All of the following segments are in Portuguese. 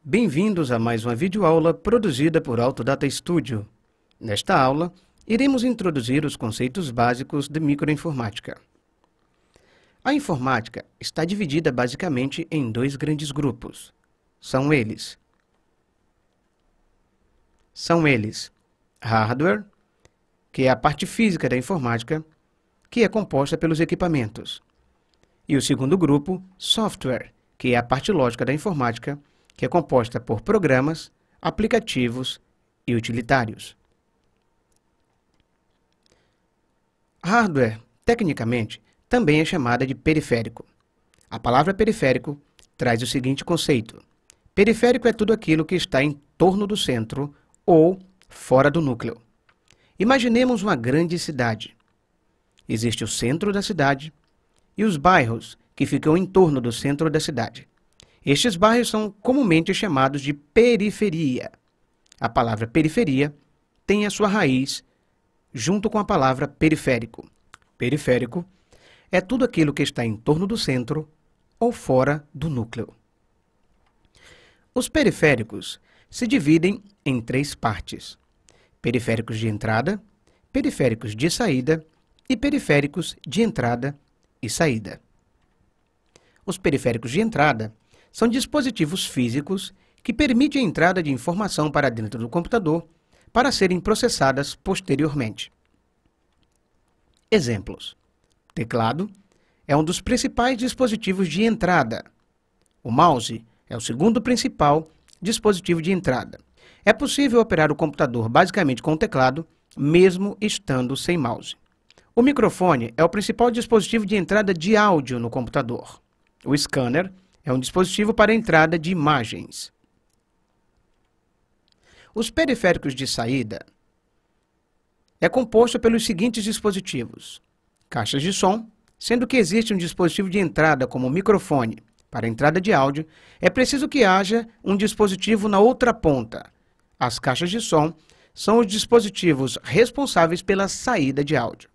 Bem-vindos a mais uma videoaula produzida por Autodata Studio. Nesta aula, iremos introduzir os conceitos básicos de microinformática. A informática está dividida basicamente em dois grandes grupos. São eles hardware, que é a parte física da informática, que é composta pelos equipamentos. E o segundo grupo, software, que é a parte lógica da informática, que é composta por programas, aplicativos e utilitários. Hardware, tecnicamente, também é chamada de periférico. A palavra periférico traz o seguinte conceito: periférico é tudo aquilo que está em torno do centro ou fora do núcleo. Imaginemos uma grande cidade. Existe o centro da cidade e os bairros que ficam em torno do centro da cidade. Estes bairros são comumente chamados de periferia. A palavra periferia tem a sua raiz junto com a palavra periférico. Periférico é tudo aquilo que está em torno do centro ou fora do núcleo. Os periféricos se dividem em três partes: periféricos de entrada, periféricos de saída e periféricos de entrada e saída. Os periféricos de entrada são dispositivos físicos que permitem a entrada de informação para dentro do computador para serem processadas posteriormente. Exemplos: teclado é um dos principais dispositivos de entrada. O mouse é o segundo principal dispositivo de entrada. É possível operar o computador basicamente com o teclado, mesmo estando sem mouse. O microfone é o principal dispositivo de entrada de áudio no computador. O scanner é um dispositivo para a entrada de imagens. Os periféricos de saída é composto pelos seguintes dispositivos: caixas de som, sendo que existe um dispositivo de entrada como o microfone. Para a entrada de áudio, é preciso que haja um dispositivo na outra ponta. As caixas de som são os dispositivos responsáveis pela saída de áudio.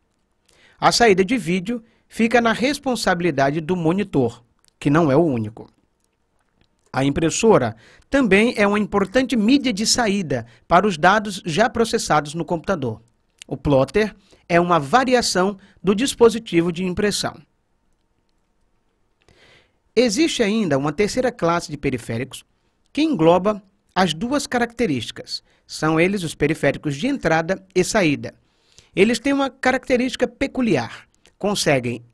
A saída de vídeo fica na responsabilidade do monitor, que não é o único. A impressora também é uma importante mídia de saída para os dados já processados no computador. O plotter é uma variação do dispositivo de impressão. Existe ainda uma terceira classe de periféricos que engloba as duas características. São eles os periféricos de entrada e saída. Eles têm uma característica peculiar: conseguem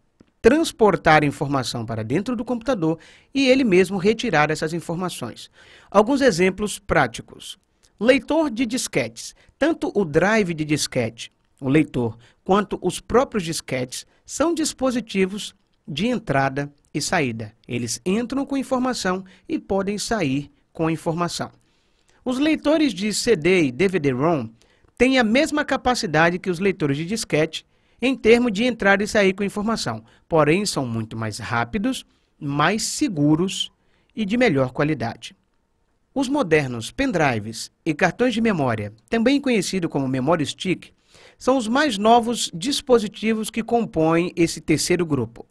transportar informação para dentro do computador e ele mesmo retirar essas informações. Alguns exemplos práticos: leitor de disquetes. Tanto o drive de disquete, o leitor, quanto os próprios disquetes são dispositivos de entrada e saída. Eles entram com informação e podem sair com informação. Os leitores de CD e DVD-ROM têm a mesma capacidade que os leitores de disquete em termos de entrar e sair com informação, porém são muito mais rápidos, mais seguros e de melhor qualidade. Os modernos pendrives e cartões de memória, também conhecido como memory stick, são os mais novos dispositivos que compõem esse terceiro grupo.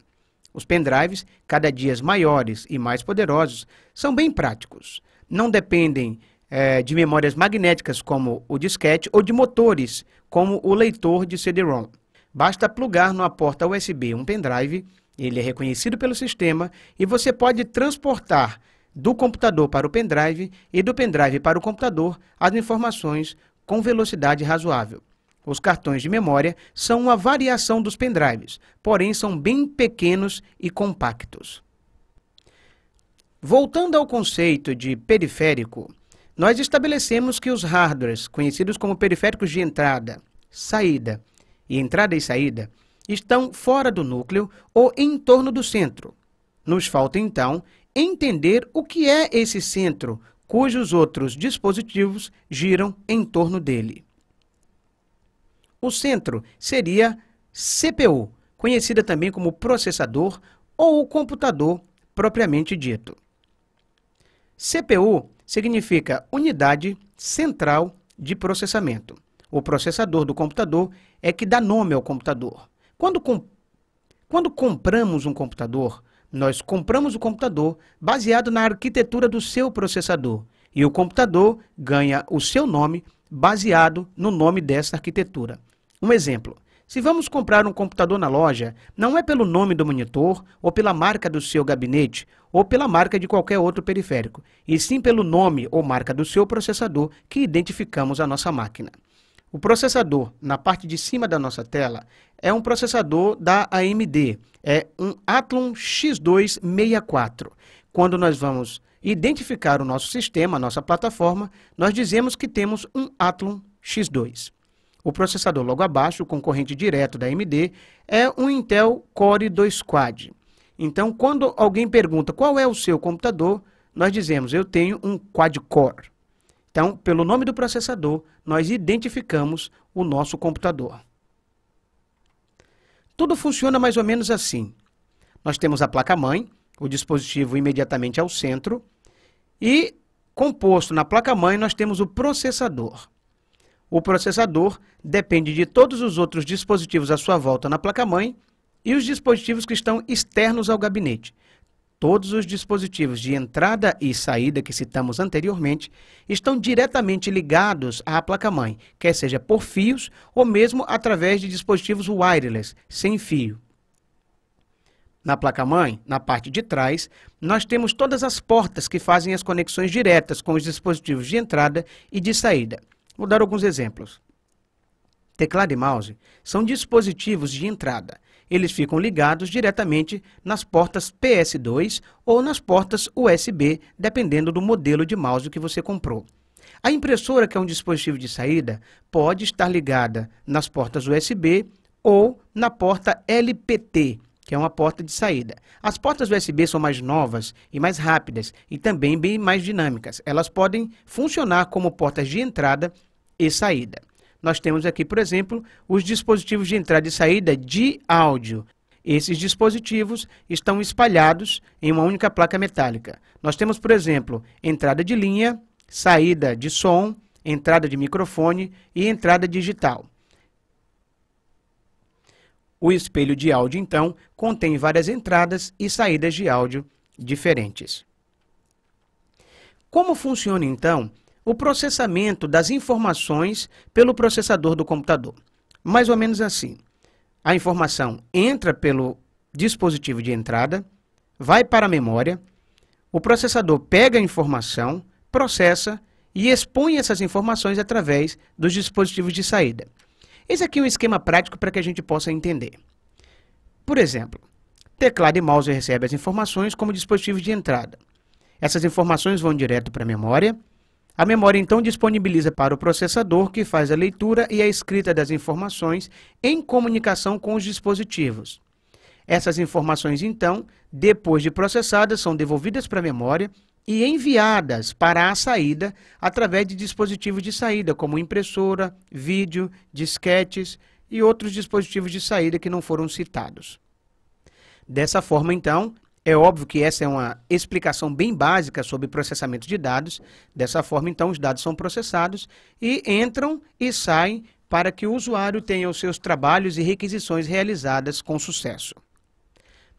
Os pendrives, cada dia maiores e mais poderosos, são bem práticos. Não dependem de memórias magnéticas como o disquete ou de motores como o leitor de CD-ROM. Basta plugar numa porta USB um pendrive, ele é reconhecido pelo sistema e você pode transportar do computador para o pendrive e do pendrive para o computador as informações com velocidade razoável. Os cartões de memória são uma variação dos pendrives, porém são bem pequenos e compactos. Voltando ao conceito de periférico, nós estabelecemos que os hardwares, conhecidos como periféricos de entrada, saída e saída, estão fora do núcleo ou em torno do centro. Nos falta, então, entender o que é esse centro, cujos outros dispositivos giram em torno dele. O centro seria CPU, conhecida também como processador ou o computador propriamente dito. CPU significa Unidade Central de Processamento. O processador do computador é que dá nome ao computador. Quando compramos um computador, nós compramos o computador baseado na arquitetura do seu processador. E o computador ganha o seu nome baseado no nome dessa arquitetura. Um exemplo. Se vamos comprar um computador na loja, não é pelo nome do monitor, ou pela marca do seu gabinete, ou pela marca de qualquer outro periférico, e sim pelo nome ou marca do seu processador que identificamos a nossa máquina. O processador, na parte de cima da nossa tela, é um processador da AMD, é um Athlon X264. Quando nós vamos identificar o nosso sistema, a nossa plataforma, nós dizemos que temos um Athlon X2. O processador logo abaixo, o concorrente direto da AMD, é um Intel Core 2 Quad. Então, quando alguém pergunta qual é o seu computador, nós dizemos, eu tenho um quad-core. Então, pelo nome do processador, nós identificamos o nosso computador. Tudo funciona mais ou menos assim. Nós temos a placa-mãe, o dispositivo imediatamente ao centro, e composto na placa-mãe nós temos o processador. O processador depende de todos os outros dispositivos à sua volta na placa-mãe e os dispositivos que estão externos ao gabinete. Todos os dispositivos de entrada e saída que citamos anteriormente estão diretamente ligados à placa-mãe, quer seja por fios ou mesmo através de dispositivos wireless, sem fio. Na placa-mãe, na parte de trás, nós temos todas as portas que fazem as conexões diretas com os dispositivos de entrada e de saída. Vou dar alguns exemplos. Teclado e mouse são dispositivos de entrada. Eles ficam ligados diretamente nas portas PS2 ou nas portas USB, dependendo do modelo de mouse que você comprou. A impressora, que é um dispositivo de saída, pode estar ligada nas portas USB ou na porta LPT, que é uma porta de saída. As portas USB são mais novas e mais rápidas e também bem mais dinâmicas. Elas podem funcionar como portas de entrada e saída. Nós temos aqui, por exemplo, os dispositivos de entrada e saída de áudio. Esses dispositivos estão espalhados em uma única placa metálica. Nós temos, por exemplo, entrada de linha, saída de som, entrada de microfone e entrada digital. O espelho de áudio, então, contém várias entradas e saídas de áudio diferentes. Como funciona, então, o processamento das informações pelo processador do computador? Mais ou menos assim. A informação entra pelo dispositivo de entrada, vai para a memória, o processador pega a informação, processa e expõe essas informações através dos dispositivos de saída. Esse aqui é um esquema prático para que a gente possa entender. Por exemplo, teclado e mouse recebem as informações como dispositivos de entrada. Essas informações vão direto para a memória. A memória, então, disponibiliza para o processador, que faz a leitura e a escrita das informações em comunicação com os dispositivos. Essas informações, então, depois de processadas, são devolvidas para a memória e enviadas para a saída através de dispositivos de saída, como impressora, vídeo, disquetes e outros dispositivos de saída que não foram citados. Dessa forma, então, é óbvio que essa é uma explicação bem básica sobre processamento de dados. Dessa forma, então, os dados são processados e entram e saem para que o usuário tenha os seus trabalhos e requisições realizadas com sucesso.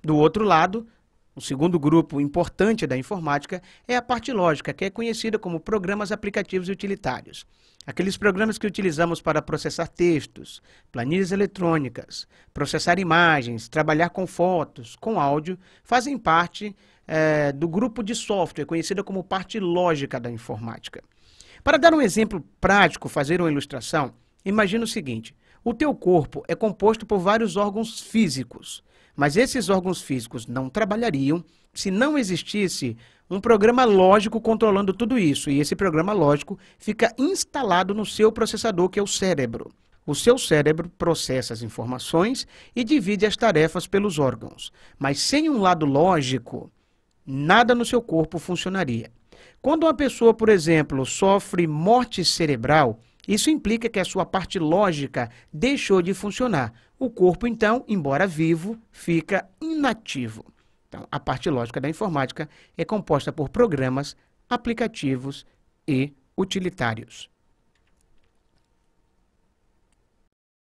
Do outro lado, o segundo grupo importante da informática é a parte lógica, que é conhecida como programas, aplicativos e utilitários. Aqueles programas que utilizamos para processar textos, planilhas eletrônicas, processar imagens, trabalhar com fotos, com áudio, fazem parte do grupo de software, conhecida como parte lógica da informática. Para dar um exemplo prático, fazer uma ilustração, imagina o seguinte: o teu corpo é composto por vários órgãos físicos, mas esses órgãos físicos não trabalhariam se não existisse um programa lógico controlando tudo isso. E esse programa lógico fica instalado no seu processador, que é o cérebro. O seu cérebro processa as informações e divide as tarefas pelos órgãos. Mas sem um lado lógico, nada no seu corpo funcionaria. Quando uma pessoa, por exemplo, sofre morte cerebral, isso implica que a sua parte lógica deixou de funcionar. O corpo, então, embora vivo, fica inativo. Então, a parte lógica da informática é composta por programas, aplicativos e utilitários.